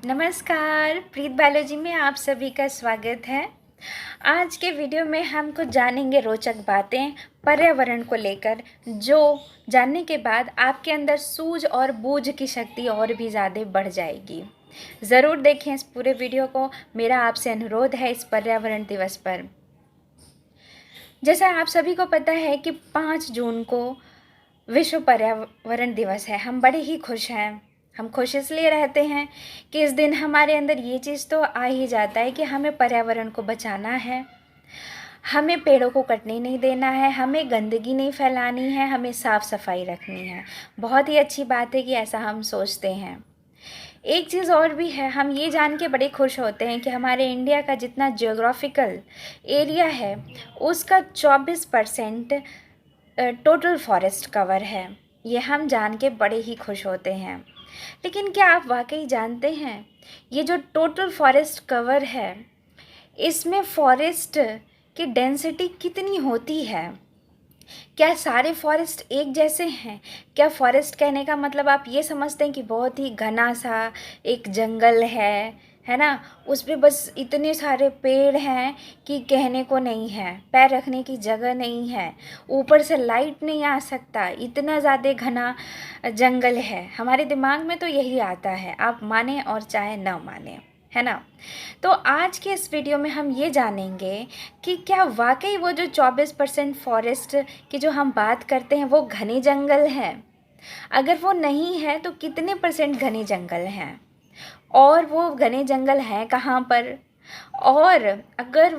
नमस्कार, प्रीत बायोलॉजी में आप सभी का स्वागत है। आज के वीडियो में हम कुछ जानेंगे रोचक बातें पर्यावरण को लेकर, जो जानने के बाद आपके अंदर सूझ और बूझ की शक्ति और भी ज़्यादा बढ़ जाएगी। ज़रूर देखें इस पूरे वीडियो को। मेरा आपसे अनुरोध है इस पर्यावरण दिवस पर। जैसा आप सभी को पता है कि 5 जून को विश्व पर्यावरण दिवस है। हम बड़े ही खुश हैं। हम खुश इसलिए रहते हैं कि इस दिन हमारे अंदर ये चीज़ तो आ ही जाता है कि हमें पर्यावरण को बचाना है, हमें पेड़ों को कटने नहीं देना है, हमें गंदगी नहीं फैलानी है, हमें साफ़ सफाई रखनी है। बहुत ही अच्छी बात है कि ऐसा हम सोचते हैं। एक चीज़ और भी है, हम ये जान के बड़े खुश होते हैं कि हमारे इंडिया का जितना जियोग्राफिकल एरिया है उसका 24% टोटल फॉरेस्ट कवर है। ये हम जान के बड़े ही खुश होते हैं। लेकिन क्या आप वाकई जानते हैं ये जो टोटल फॉरेस्ट कवर है इसमें फॉरेस्ट की डेंसिटी कितनी होती है? क्या सारे फॉरेस्ट एक जैसे हैं? क्या फॉरेस्ट कहने का मतलब आप ये समझते हैं कि बहुत ही घना सा एक जंगल है ना, उस पे बस इतने सारे पेड़ हैं कि कहने को नहीं है, पैर रखने की जगह नहीं है, ऊपर से लाइट नहीं आ सकता, इतना ज़्यादा घना जंगल है। हमारे दिमाग में तो यही आता है, आप माने और चाहे ना माने, है ना। तो आज के इस वीडियो में हम ये जानेंगे कि क्या वाकई वो जो 24% फॉरेस्ट की जो हम बात करते हैं वो घने जंगल हैं। अगर वो नहीं है तो कितने % घने जंगल हैं, और वो घने जंगल हैं कहाँ पर, और अगर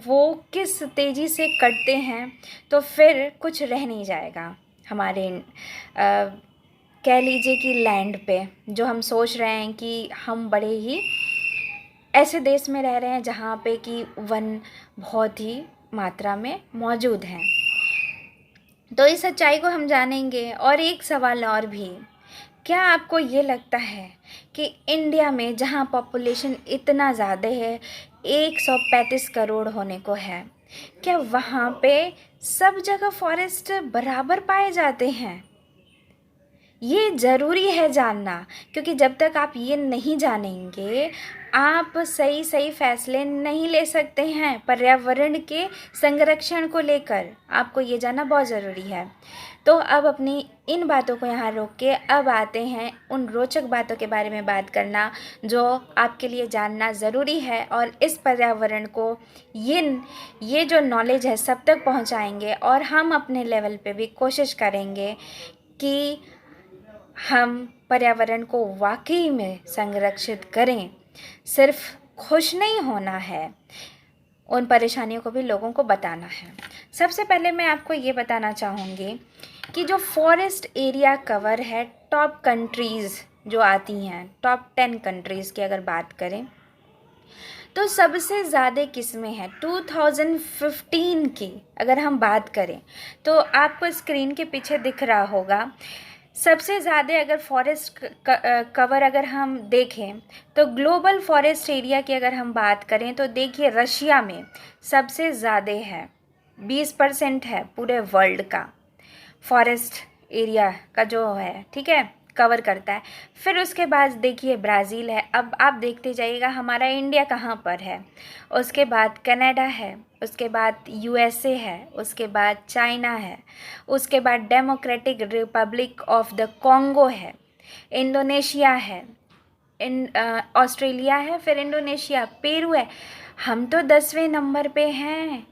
वो किस तेज़ी से कटते हैं तो फिर कुछ रह नहीं जाएगा हमारे कह लीजिए कि लैंड पे। जो हम सोच रहे हैं कि हम बड़े ही ऐसे देश में रह रहे हैं जहाँ पे कि वन बहुत ही मात्रा में मौजूद हैं। तो इस सच्चाई को हम जानेंगे। और एक सवाल और भी, क्या आपको ये लगता है कि इंडिया में जहाँ पॉपुलेशन इतना ज़्यादा है, 135 करोड़ होने को है, क्या वहाँ पे सब जगह फॉरेस्ट बराबर पाए जाते हैं? ये ज़रूरी है जानना, क्योंकि जब तक आप ये नहीं जानेंगे आप सही सही फैसले नहीं ले सकते हैं पर्यावरण के संरक्षण को लेकर। आपको ये जानना बहुत ज़रूरी है। तो अब अपनी इन बातों को यहाँ रोक के अब आते हैं उन रोचक बातों के बारे में बात करना जो आपके लिए जानना ज़रूरी है, और इस पर्यावरण को ये जो नॉलेज है सब तक पहुँचाएंगे, और हम अपने लेवल पे भी कोशिश करेंगे कि हम पर्यावरण को वाकई में संरक्षित करें। सिर्फ खुश नहीं होना है, उन परेशानियों को भी लोगों को बताना है। सबसे पहले मैं आपको ये बताना चाहूँगी कि जो फॉरेस्ट एरिया कवर है, टॉप कंट्रीज़ जो आती हैं, टॉप 10 कंट्रीज़ की अगर बात करें तो सबसे ज़्यादा किस्में हैं 2015 की। अगर हम बात करें तो आपको स्क्रीन के पीछे दिख रहा होगा, सबसे ज़्यादा अगर फॉरेस्ट कवर अगर हम देखें तो ग्लोबल फॉरेस्ट एरिया की अगर हम बात करें तो देखिए रशिया में सबसे ज़्यादा है, 20% है पूरे वर्ल्ड का फॉरेस्ट एरिया का जो है, ठीक है, कवर करता है। फिर उसके बाद देखिए ब्राज़ील है। अब आप देखते जाइएगा हमारा इंडिया कहाँ पर है। उसके बाद कनाडा है, उसके बाद यूएसए है, उसके बाद चाइना है, उसके बाद democratic Republic of the Congo है, इंडोनेशिया है, ऑस्ट्रेलिया है, फिर इंडोनेशिया, पेरू है। हम तो 10वें नंबर पे हैं।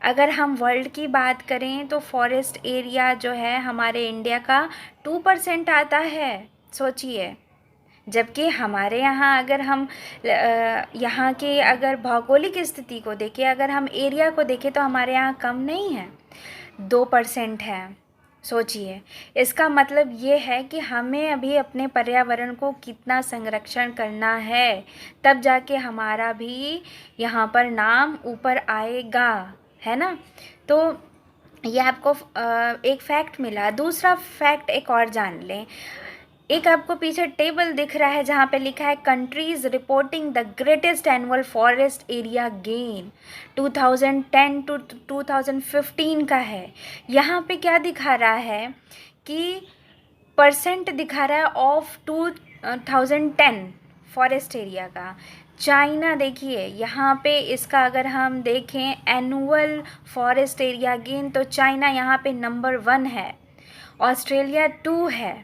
अगर हम वर्ल्ड की बात करें तो फॉरेस्ट एरिया जो है हमारे इंडिया का 2% आता है, सोचिए। जबकि हमारे यहाँ अगर हम यहाँ की अगर भौगोलिक स्थिति को देखें, अगर हम एरिया को देखें तो हमारे यहाँ कम नहीं है, 2% है। सोचिए, इसका मतलब ये है कि हमें अभी अपने पर्यावरण को कितना संरक्षण करना है, तब जाके हमारा भी यहाँ पर नाम ऊपर आएगा, है ना। तो ये आपको एक फैक्ट मिला। दूसरा फैक्ट एक और जान लें। एक आपको पीछे टेबल दिख रहा है जहाँ पे लिखा है countries reporting the greatest annual forest area gain 2010 to 2015 का है। यहाँ पे क्या दिखा रहा है कि परसेंट दिखा रहा है ऑफ 2010 फॉरेस्ट एरिया का। चाइना देखिए, यहाँ पे इसका अगर हम देखें एनुअल फॉरेस्ट एरिया गेन, तो चाइना यहाँ पे नंबर 1 है, ऑस्ट्रेलिया 2 है।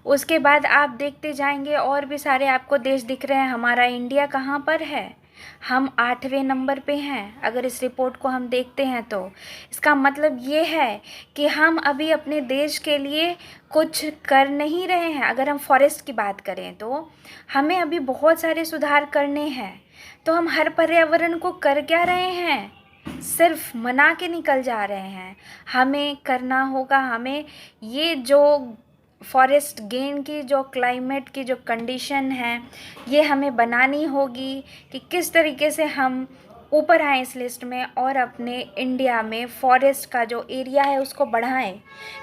उसके बाद आप देखते जाएंगे और भी सारे आपको देश दिख रहे हैं। हमारा इंडिया कहाँ पर है? हम 8वें नंबर पे हैं अगर इस रिपोर्ट को हम देखते हैं तो। इसका मतलब ये है कि हम अभी अपने देश के लिए कुछ कर नहीं रहे हैं। अगर हम फॉरेस्ट की बात करें तो हमें अभी बहुत सारे सुधार करने हैं। तो हम हर पर्यावरण को कर क्या रहे हैं? सिर्फ मना के निकल जा रहे हैं। हमें करना होगा, हमें ये जो फॉरेस्ट गेन की जो क्लाइमेट की जो कंडीशन है ये हमें बनानी होगी कि किस तरीके से हम ऊपर आएँ इस लिस्ट में और अपने इंडिया में फॉरेस्ट का जो एरिया है उसको बढ़ाएं,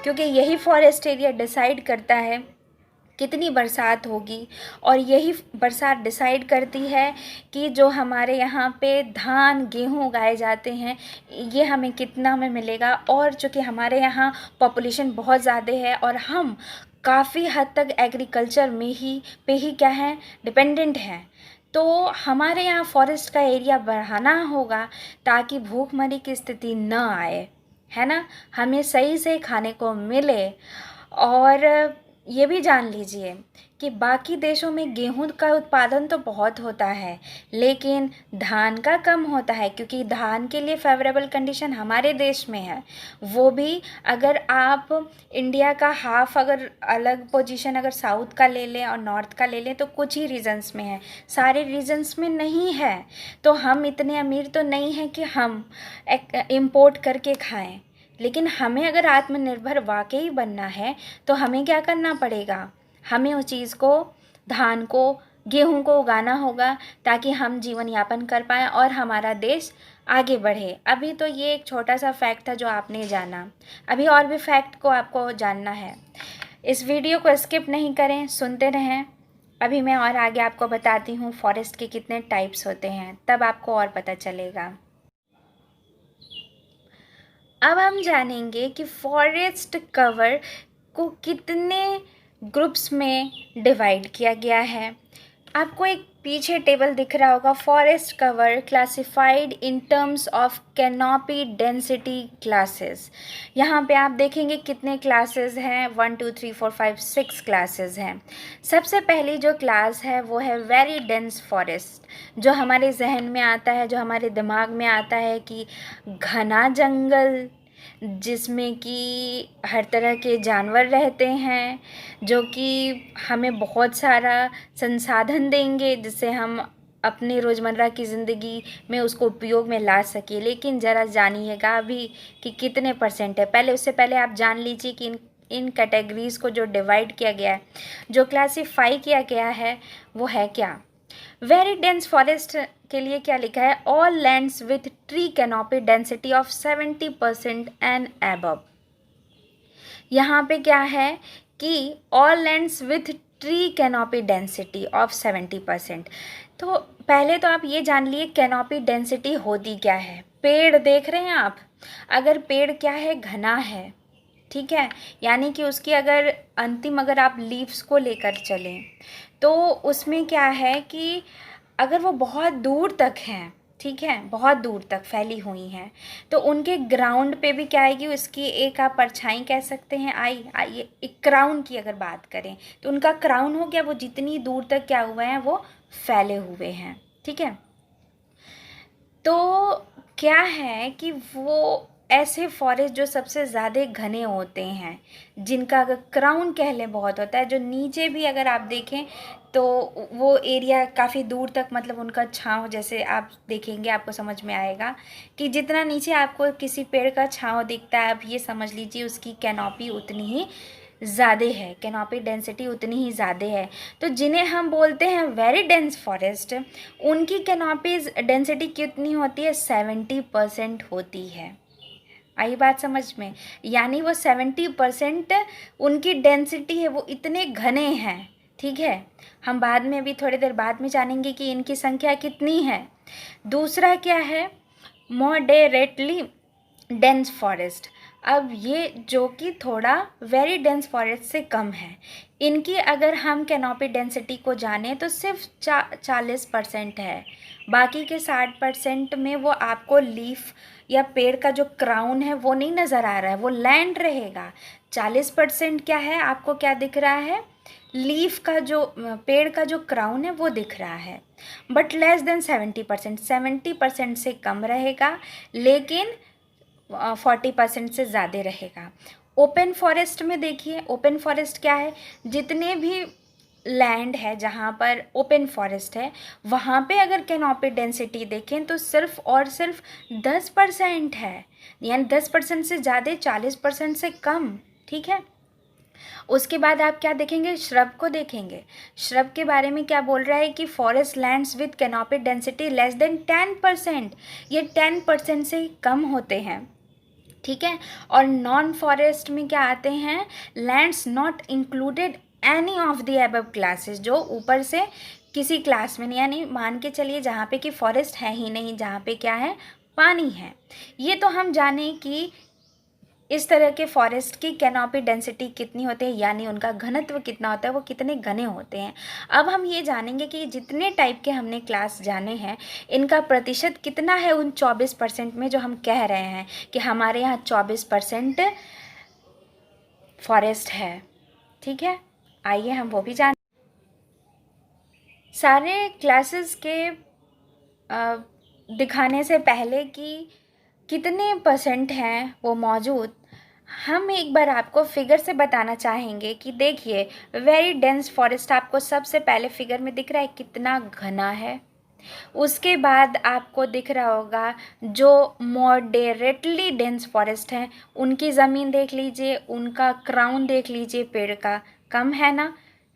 क्योंकि यही फॉरेस्ट एरिया डिसाइड करता है कितनी बरसात होगी, और यही बरसात डिसाइड करती है कि जो हमारे यहाँ पे धान गेहूँ उगाए जाते हैं ये हमें कितना में मिलेगा। और चूँकि हमारे यहाँ पॉपुलेशन बहुत ज़्यादा है और हम काफ़ी हद तक एग्रीकल्चर में ही क्या है, डिपेंडेंट हैं, तो हमारे यहाँ फॉरेस्ट का एरिया बढ़ाना होगा ताकि भूखमरी की स्थिति न आए, है ना, हमें सही से खाने को मिले। और ये भी जान लीजिए कि बाकी देशों में गेहूं का उत्पादन तो बहुत होता है लेकिन धान का कम होता है, क्योंकि धान के लिए फेवरेबल कंडीशन हमारे देश में है। वो भी अगर आप इंडिया का हाफ अगर अलग पोजीशन अगर साउथ का ले लें और नॉर्थ का ले लें तो कुछ ही रीजन्स में है, सारे रीजन्स में नहीं है। तो हम इतने अमीर तो नहीं हैं कि हम इम्पोर्ट करके खाएं, लेकिन हमें अगर आत्मनिर्भर वाकई बनना है तो हमें क्या करना पड़ेगा? हमें उस चीज़ को, धान को, गेहूं को उगाना होगा ताकि हम जीवन यापन कर पाएँ और हमारा देश आगे बढ़े। अभी तो ये एक छोटा सा फैक्ट था जो आपने जाना, अभी और भी फैक्ट को आपको जानना है। इस वीडियो को स्किप नहीं करें, सुनते रहें। अभी मैं और आगे आपको बताती हूँ फॉरेस्ट के कितने टाइप्स होते हैं, तब आपको और पता चलेगा। अब हम जानेंगे कि फॉरेस्ट कवर को कितने ग्रुप्स में डिवाइड किया गया है। आपको एक पीछे टेबल दिख रहा होगा, forest cover classified in terms of canopy density classes. यहाँ पे आप देखेंगे कितने क्लासेस हैं, 1 2 3 4 5 6 क्लासेस हैं। सबसे पहली जो क्लास है वो है वेरी डेंस फॉरेस्ट। जो हमारे जहन में आता है, जो हमारे दिमाग में आता है कि घना जंगल जिसमें कि हर तरह के जानवर रहते हैं, जो कि हमें बहुत सारा संसाधन देंगे जिससे हम अपने रोज़मर्रा की ज़िंदगी में उसको उपयोग में ला सके। लेकिन ज़रा जानिएगा अभी कि कितने परसेंट है। पहले उससे पहले आप जान लीजिए कि इन कैटेगरीज़ को जो डिवाइड किया गया है, जो क्लासीफाई किया गया है, वो है क्या। वेरी डेंस फॉरेस्ट के लिए क्या लिखा है, all lands with tree canopy density of 70% and above. यहाँ पे क्या है कि all lands with tree canopy density of 70%। तो पहले तो आप ये जान लिए कैनोपी डेंसिटी होती क्या है। पेड़ देख रहे हैं आप, अगर पेड़ क्या है, घना है, ठीक है, यानी कि उसकी अगर अंतिम अगर आप लीव्स को लेकर चलें तो उसमें क्या है कि अगर वो बहुत दूर तक हैं, ठीक है, बहुत दूर तक फैली हुई हैं, तो उनके ग्राउंड पे भी क्या आएगी, उसकी एक आप परछाई कह सकते हैं, आइए एक क्राउन की अगर बात करें तो उनका क्राउन हो गया, वो जितनी दूर तक क्या हुए हैं, वो फैले हुए हैं, ठीक है। तो क्या है कि वो ऐसे फॉरेस्ट जो सबसे ज़्यादा घने होते हैं, जिनका अगर क्राउन कह लें बहुत होता है, जो नीचे भी अगर आप देखें तो वो एरिया काफ़ी दूर तक, मतलब उनका छांव जैसे आप देखेंगे आपको समझ में आएगा कि जितना नीचे आपको किसी पेड़ का छांव दिखता है, आप ये समझ लीजिए उसकी कैनोपी उतनी ही ज़्यादा है, कैनोपी डेंसिटी उतनी ही ज़्यादा है। तो जिन्हें हम बोलते हैं वेरी डेंस फॉरेस्ट, उनकी कैनोपी डेंसिटी कितनी होती है, 70% होती है। आई बात समझ में, यानी वो 70% उनकी डेंसिटी है, वो इतने घने हैं, ठीक है। हम बाद में भी थोड़ी देर बाद में जानेंगे कि इनकी संख्या कितनी है। दूसरा क्या है, मॉडरेटली डेंस फॉरेस्ट। अब ये जो कि थोड़ा वेरी डेंस फॉरेस्ट से कम है, इनकी अगर हम कैनोपी डेंसिटी को जानें तो सिर्फ 40% है। बाकी के 60% में वो आपको लीफ या पेड़ का जो क्राउन है वो नहीं नज़र आ रहा है, वो लैंड रहेगा। 40% क्या है, आपको क्या दिख रहा है, लीफ का जो पेड़ का जो क्राउन है वो दिख रहा है। बट लेस देन 70%, 70% से कम रहेगा, लेकिन 40% से ज़्यादा रहेगा। ओपन फॉरेस्ट में देखिए, ओपन फॉरेस्ट क्या है, जितने भी लैंड है जहाँ पर ओपन फॉरेस्ट है वहाँ पे अगर कैनोपी डेंसिटी देखें तो सिर्फ और सिर्फ 10% है, यानी 10% से ज़्यादा, 40% से कम। ठीक है, उसके बाद आप क्या देखेंगे, श्रब को देखेंगे। श्रब के बारे में क्या बोल रहा है कि forest lands with canopy density less than 10%, ये 10% से कम होते हैं। ठीक है, और नॉन फॉरेस्ट में क्या आते हैं, lands not included any of the above classes, जो ऊपर से किसी क्लास में नहीं, यानी मान के चलिए जहाँ पे कि फॉरेस्ट है ही नहीं, जहाँ पे क्या है, पानी है। ये तो हम जाने कि इस तरह के फॉरेस्ट की कैनोपी डेंसिटी कितनी होती है, यानी उनका घनत्व कितना होता है, वो कितने घने होते हैं। अब हम ये जानेंगे कि जितने टाइप के हमने क्लास जाने हैं इनका प्रतिशत कितना है उन 24% में, जो हम कह रहे हैं कि हमारे यहाँ 24% फॉरेस्ट है। ठीक है, आइए हम वो भी जान। सारे क्लासेस के दिखाने से पहले कि कितने परसेंट हैं वो मौजूद, हम एक बार आपको फिगर से बताना चाहेंगे कि देखिए वेरी डेंस फॉरेस्ट आपको सबसे पहले फिगर में दिख रहा है कितना घना है। उसके बाद आपको दिख रहा होगा जो मॉडरेटली डेंस फॉरेस्ट हैं उनकी ज़मीन देख लीजिए, उनका क्राउन देख लीजिए, पेड़ का कम है ना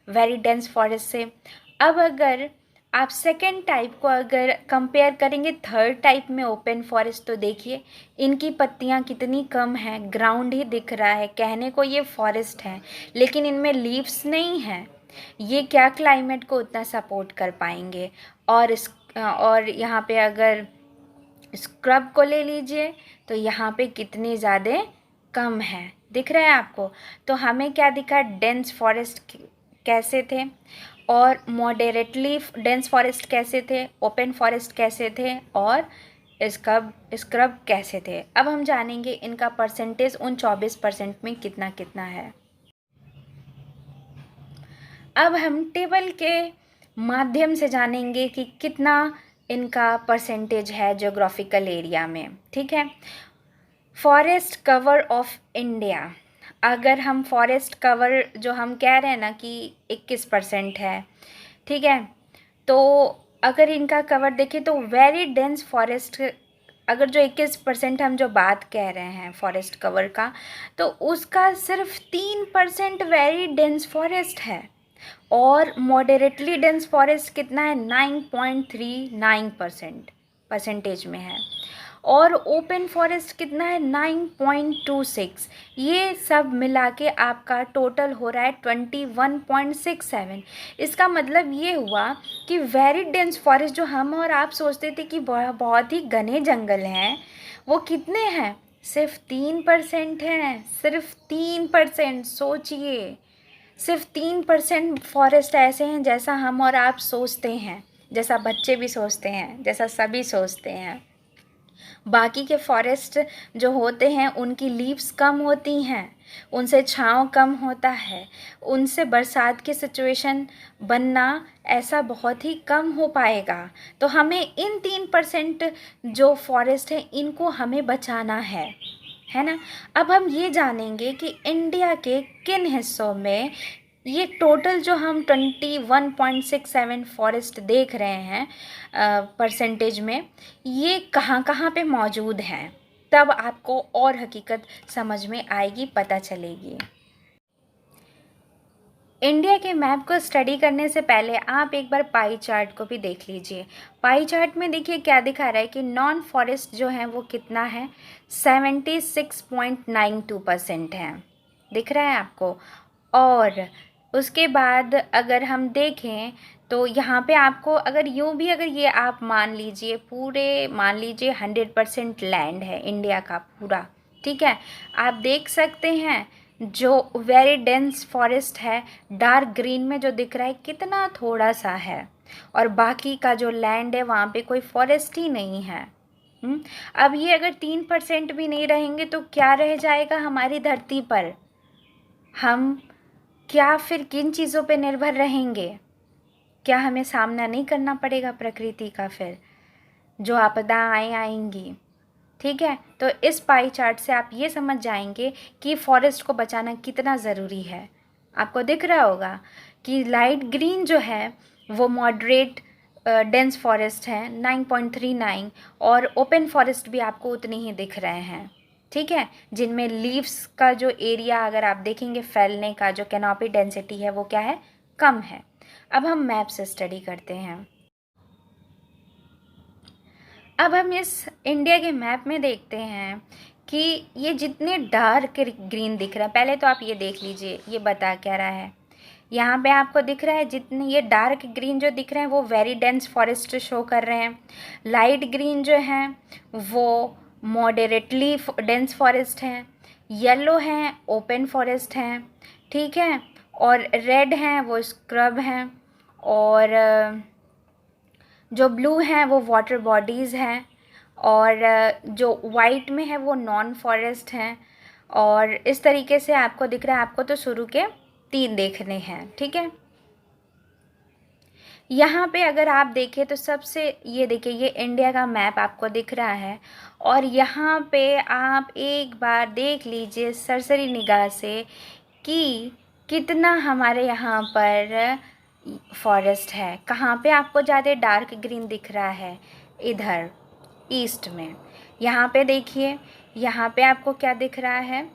वेरी डेंस फॉरेस्ट से। अब अगर आप सेकेंड टाइप को अगर कंपेयर करेंगे थर्ड टाइप में ओपन फॉरेस्ट, तो देखिए इनकी पत्तियां कितनी कम हैं, ग्राउंड ही दिख रहा है, कहने को ये फॉरेस्ट है लेकिन इनमें लीव्स नहीं हैं। ये क्या क्लाइमेट को उतना सपोर्ट कर पाएंगे। और यहाँ पे अगर स्क्रब को ले लीजिए तो यहाँ पे कितने ज़्यादा कम है, दिख रहा है आपको। तो हमें क्या दिखा, डेंस फॉरेस्ट कैसे थे और मॉडरेटली डेंस फॉरेस्ट कैसे थे, ओपन फॉरेस्ट कैसे थे और स्क्रब कैसे थे। अब हम जानेंगे इनका परसेंटेज उन 24% में कितना कितना है। अब हम टेबल के माध्यम से जानेंगे कि कितना इनका परसेंटेज है ज्योग्राफिकल एरिया में। ठीक है, फॉरेस्ट कवर ऑफ इंडिया, अगर हम फॉरेस्ट कवर जो हम कह रहे हैं ना कि 21% है, ठीक है, तो अगर इनका कवर देखें तो वेरी डेंस फॉरेस्ट, अगर जो 21% हम जो बात कह रहे हैं फॉरेस्ट कवर का, तो उसका सिर्फ 3% वेरी डेंस फॉरेस्ट है। और मॉडरेटली डेंस फॉरेस्ट कितना है, 9.39% में है। और ओपन फॉरेस्ट कितना है, 9.26। ये सब मिला के आपका टोटल हो रहा है 21.67। इसका मतलब ये हुआ कि वेरी डेंस फॉरेस्ट जो हम और आप सोचते थे कि बहुत ही घने जंगल हैं, वो कितने हैं, सिर्फ 3% हैं, सिर्फ 3%। सोचिए, सिर्फ 3% फॉरेस्ट ऐसे हैं जैसा हम और आप सोचते हैं, जैसा बच्चे भी सोचते हैं, जैसा सभी सोचते हैं। बाकी के फॉरेस्ट जो होते हैं उनकी लीव्स कम होती हैं, उनसे छांव कम होता है, उनसे बरसात की सिचुएशन बनना ऐसा बहुत ही कम हो पाएगा। तो हमें इन 3% जो फॉरेस्ट है इनको हमें बचाना है ना। अब हम ये जानेंगे कि इंडिया के किन हिस्सों में ये टोटल जो हम 21.67 फॉरेस्ट देख रहे हैं परसेंटेज में, ये कहाँ कहाँ पे मौजूद हैं, तब आपको और हकीकत समझ में आएगी, पता चलेगी। इंडिया के मैप को स्टडी करने से पहले आप एक बार पाई चार्ट को भी देख लीजिए। पाई चार्ट में देखिए क्या दिखा रहा है कि नॉन फॉरेस्ट जो है वो कितना है, 76.92% है, दिख रहा है आपको। और उसके बाद अगर हम देखें तो यहाँ पे आपको अगर यूँ भी अगर ये आप मान लीजिए पूरे, मान लीजिए 100% लैंड है इंडिया का पूरा, ठीक है, आप देख सकते हैं जो वेरी डेंस फॉरेस्ट है, डार्क ग्रीन में जो दिख रहा है कितना थोड़ा सा है, और बाकी का जो लैंड है वहाँ पे कोई फॉरेस्ट ही नहीं है। अब ये अगर 3% भी नहीं रहेंगे तो क्या रह जाएगा हमारी धरती पर? हम क्या फिर किन चीज़ों पे निर्भर रहेंगे? क्या हमें सामना नहीं करना पड़ेगा प्रकृति का फिर, जो आपदाएं आएंगी? ठीक है, तो इस पाई चार्ट से आप ये समझ जाएंगे कि फॉरेस्ट को बचाना कितना ज़रूरी है। आपको दिख रहा होगा कि लाइट ग्रीन जो है वो मॉडरेट डेंस फॉरेस्ट है 9.39, और ओपन फॉरेस्ट भी आपको उतने ही दिख रहे हैं। ठीक है, जिनमें लीव्स का जो एरिया अगर आप देखेंगे फैलने का, जो कैनोपी डेंसिटी है वो क्या है, कम है। अब हम मैप से स्टडी करते हैं। अब हम इस इंडिया के मैप में देखते हैं कि ये जितने डार्क ग्रीन दिख रहा है, पहले तो आप ये देख लीजिए ये बता क्या रहा है। यहाँ पे आपको दिख रहा है जितने ये डार्क ग्रीन जो दिख रहे हैं वो वेरी डेंस फॉरेस्ट शो कर रहे हैं, लाइट ग्रीन जो हैं वो मॉडरेटली डेंस फॉरेस्ट हैं, येलो हैं ओपन फॉरेस्ट हैं, ठीक है, और रेड हैं वो स्क्रब हैं, और जो ब्लू हैं वो वाटर बॉडीज़ हैं, और जो वाइट में है वो नॉन फॉरेस्ट हैं। और इस तरीके से आपको दिख रहा है, आपको तो शुरू के 3 देखने हैं। ठीक है, यहाँ पे अगर आप देखें तो सबसे ये देखिए ये इंडिया का मैप आपको दिख रहा है, और यहाँ पे आप एक बार देख लीजिए सरसरी निगाह से कि कितना हमारे यहाँ पर फॉरेस्ट है। कहाँ पे आपको ज़्यादा डार्क ग्रीन दिख रहा है? इधर ईस्ट में। यहाँ पे देखिए, यहाँ पे आपको क्या दिख रहा है?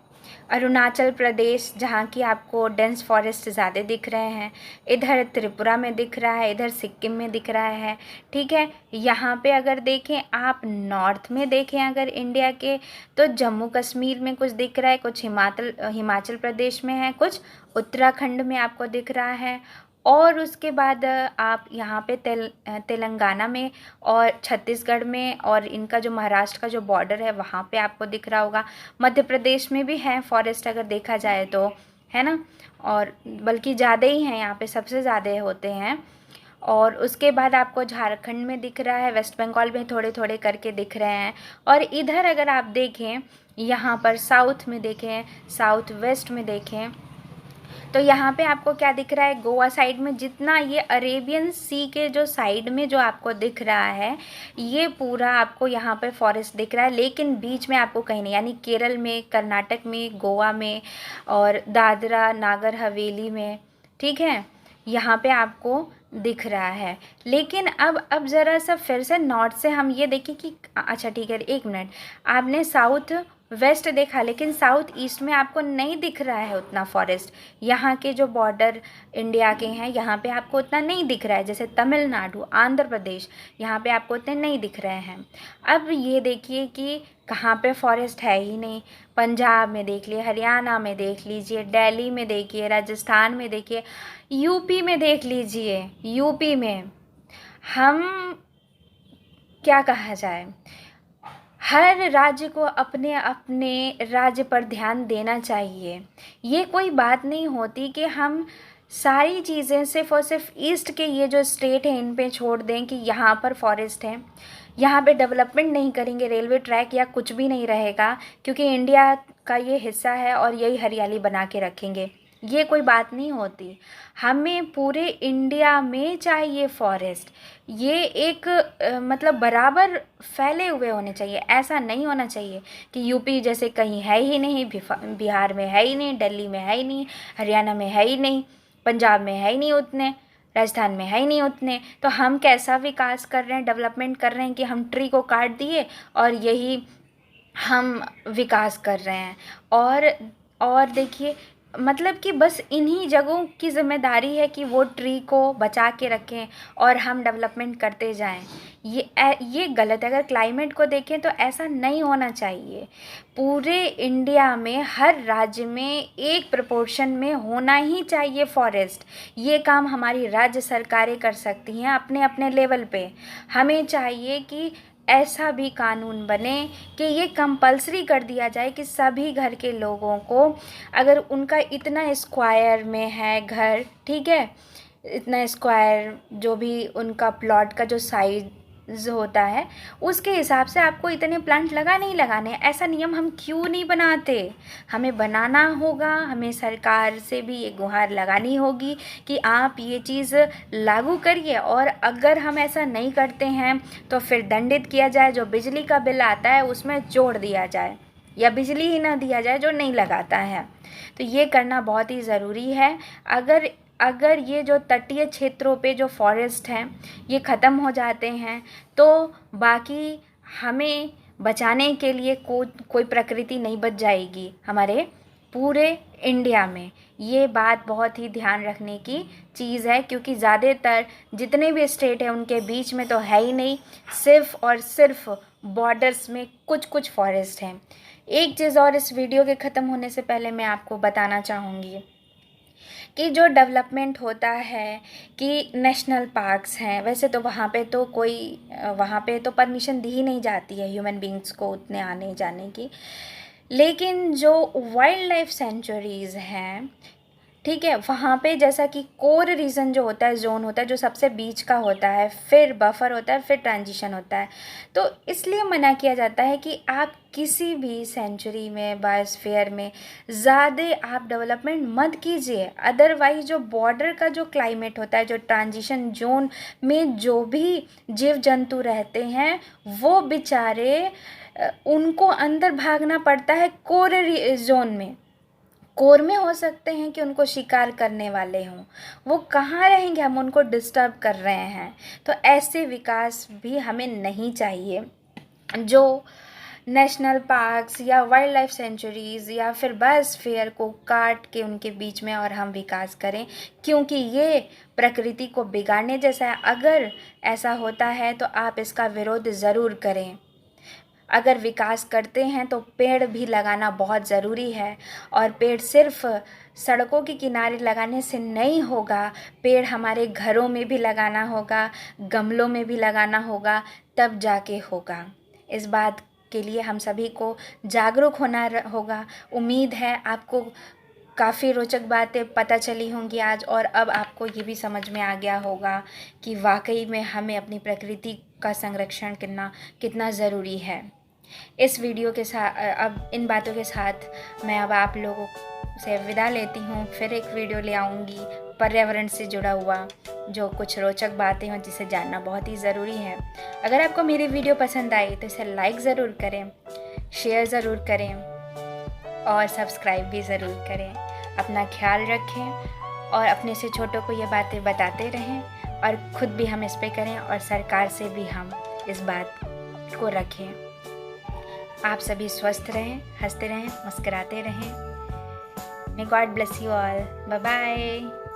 अरुणाचल प्रदेश, जहाँ की आपको डेंस फॉरेस्ट ज़्यादा दिख रहे हैं। इधर त्रिपुरा में दिख रहा है, इधर सिक्किम में दिख रहा है। ठीक है, यहाँ पे अगर देखें आप नॉर्थ में देखें अगर इंडिया के, तो जम्मू कश्मीर में कुछ दिख रहा है, कुछ हिमाचल प्रदेश में है, कुछ उत्तराखंड में आपको दिख रहा है, और उसके बाद आप यहाँ पे तेलंगाना में और छत्तीसगढ़ में, और इनका जो महाराष्ट्र का जो बॉर्डर है वहाँ पे आपको दिख रहा होगा। मध्य प्रदेश में भी है फॉरेस्ट अगर देखा जाए तो, है ना, और बल्कि ज़्यादा ही हैं, यहाँ पे सबसे ज़्यादा होते हैं। और उसके बाद आपको झारखंड में दिख रहा है, वेस्ट बंगाल में थोड़े थोड़े करके दिख रहे हैं। और इधर अगर आप देखें, यहाँ पर साउथ में देखें, साउथ वेस्ट में देखें, तो यहाँ पे आपको क्या दिख रहा है? गोवा साइड में जितना ये अरेबियन सी के जो साइड में जो आपको दिख रहा है, ये पूरा आपको यहाँ पे फॉरेस्ट दिख रहा है, लेकिन बीच में आपको कहीं नहीं, यानी केरल में, कर्नाटक में, गोवा में, और दादरा नागर हवेली में, ठीक है, यहाँ पे आपको दिख रहा है। लेकिन अब ज़रा सा फिर से नॉर्थ से हम ये देखें कि अच्छा ठीक है, एक मिनट, आपने साउथ वेस्ट देखा, लेकिन साउथ ईस्ट में आपको नहीं दिख रहा है उतना फॉरेस्ट। यहाँ के जो बॉर्डर इंडिया के हैं यहाँ पे आपको उतना नहीं दिख रहा है, जैसे तमिलनाडु, आंध्र प्रदेश, यहाँ पे आपको उतने नहीं दिख रहे हैं। अब ये देखिए कि कहाँ पे फॉरेस्ट है ही नहीं। पंजाब में देख लिए, हरियाणा में देख लीजिए, दिल्ली में देखिए, राजस्थान में देखिए, यूपी में देख लीजिए। यूपी में हम क्या कहा जाए, हर राज्य को अपने अपने राज्य पर ध्यान देना चाहिए। ये कोई बात नहीं होती कि हम सारी चीज़ें सिर्फ़ और सिर्फ ईस्ट के ये जो स्टेट हैं इन पे छोड़ दें कि यहाँ पर फॉरेस्ट है, यहाँ पे डेवलपमेंट नहीं करेंगे, रेलवे ट्रैक या कुछ भी नहीं रहेगा, क्योंकि इंडिया का ये हिस्सा है और यही हरियाली बना के रखेंगे। ये कोई बात नहीं होती। हमें पूरे इंडिया में चाहिए फॉरेस्ट। ये एक मतलब बराबर फैले हुए होने चाहिए। ऐसा नहीं होना चाहिए कि यूपी जैसे कहीं है ही नहीं, बिहार में है ही नहीं, दिल्ली में है ही नहीं, हरियाणा में है ही नहीं, पंजाब में है ही नहीं उतने, राजस्थान में है ही नहीं उतने। तो हम कैसा विकास कर रहे हैं, डेवलपमेंट कर रहे हैं कि हम ट्री को काट दिए और यही हम विकास कर रहे हैं। और देखिए, मतलब कि बस इन्हीं जगहों की ज़िम्मेदारी है कि वो ट्री को बचा के रखें और हम डेवलपमेंट करते जाएं। ये गलत है। अगर क्लाइमेट को देखें तो ऐसा नहीं होना चाहिए। पूरे इंडिया में हर राज्य में एक प्रोपोर्शन में होना ही चाहिए फॉरेस्ट। ये काम हमारी राज्य सरकारें कर सकती हैं अपने अपने लेवल पे। हमें चाहिए कि ऐसा भी कानून बने कि ये कंपलसरी कर दिया जाए कि सभी घर के लोगों को, अगर उनका इतना स्क्वायर में है घर, ठीक है, इतना स्क्वायर जो भी उनका प्लॉट का जो साइज होता है उसके हिसाब से आपको इतने प्लांट नहीं लगाने। ऐसा नियम हम क्यों नहीं बनाते? हमें बनाना होगा, हमें सरकार से भी ये गुहार लगानी होगी कि आप ये चीज़ लागू करिए, और अगर हम ऐसा नहीं करते हैं तो फिर दंडित किया जाए। जो बिजली का बिल आता है उसमें जोड़ दिया जाए, या बिजली ही ना दिया जाए जो नहीं लगाता है। तो ये करना बहुत ही ज़रूरी है। अगर ये जो तटीय क्षेत्रों पे जो फॉरेस्ट हैं ये ख़त्म हो जाते हैं तो बाकी हमें बचाने के लिए कोई प्रकृति नहीं बच जाएगी हमारे पूरे इंडिया में। ये बात बहुत ही ध्यान रखने की चीज़ है, क्योंकि ज़्यादातर जितने भी स्टेट हैं उनके बीच में तो है ही नहीं, सिर्फ़ और सिर्फ बॉर्डर्स में कुछ फॉरेस्ट हैं। एक चीज़ और इस वीडियो के ख़त्म होने से पहले मैं आपको बताना चाहूँगी कि जो डेवलपमेंट होता है कि नेशनल पार्क्स हैं, वैसे तो वहाँ पे तो परमिशन दी ही नहीं जाती है ह्यूमन बींग्स को उतने आने जाने की, लेकिन जो वाइल्ड लाइफ सेंचुरीज़ हैं, ठीक है, वहाँ पे जैसा कि कोर रीजन जो होता है, जोन होता है जो सबसे बीच का होता है, फिर बफर होता है, फिर ट्रांजिशन होता है, तो इसलिए मना किया जाता है कि आप किसी भी सेंचुरी में, बायोस्फीयर में ज़्यादा आप डेवलपमेंट मत कीजिए। अदरवाइज जो बॉर्डर का जो क्लाइमेट होता है, जो ट्रांजिशन जोन में जो भी जीव जंतु रहते हैं वो बेचारे उनको अंदर भागना पड़ता है कोर जोन में। कोर में हो सकते हैं कि उनको शिकार करने वाले हों, वो कहाँ रहेंगे, हम उनको डिस्टर्ब कर रहे हैं। तो ऐसे विकास भी हमें नहीं चाहिए। जो नेशनल पार्क्स या वाइल्ड लाइफ सेंचुरीज़ या फिर बायोस्फीयर को काट के उनके बीच में और हम विकास करें, क्योंकि ये प्रकृति को बिगाड़ने जैसा है। अगर ऐसा होता है तो आप इसका विरोध ज़रूर करें। अगर विकास करते हैं तो पेड़ भी लगाना बहुत ज़रूरी है, और पेड़ सिर्फ सड़कों के किनारे लगाने से नहीं होगा, पेड़ हमारे घरों में भी लगाना होगा, गमलों में भी लगाना होगा, तब जाके होगा। इस बात के लिए हम सभी को जागरूक होना होगा। उम्मीद है आपको काफ़ी रोचक बातें पता चली होंगी आज, और अब आपको ये भी समझ में आ गया होगा कि वाकई में हमें अपनी प्रकृति का संरक्षण करना कितना ज़रूरी है। इस वीडियो के साथ, अब इन बातों के साथ मैं अब आप लोगों से विदा लेती हूँ। फिर एक वीडियो ले आऊँगी पर्यावरण से जुड़ा हुआ, जो कुछ रोचक बातें हों जिसे जानना बहुत ही ज़रूरी है। अगर आपको मेरी वीडियो पसंद आई तो इसे लाइक ज़रूर करें, शेयर ज़रूर करें और सब्सक्राइब भी ज़रूर करें। अपना ख्याल रखें और अपने से छोटों को ये बातें बताते रहें, और ख़ुद भी हम इस पे करें, और सरकार से भी हम इस बात को रखें। आप सभी स्वस्थ रहें, हंसते रहें, मुस्कुराते रहें। May God bless you all. Bye bye.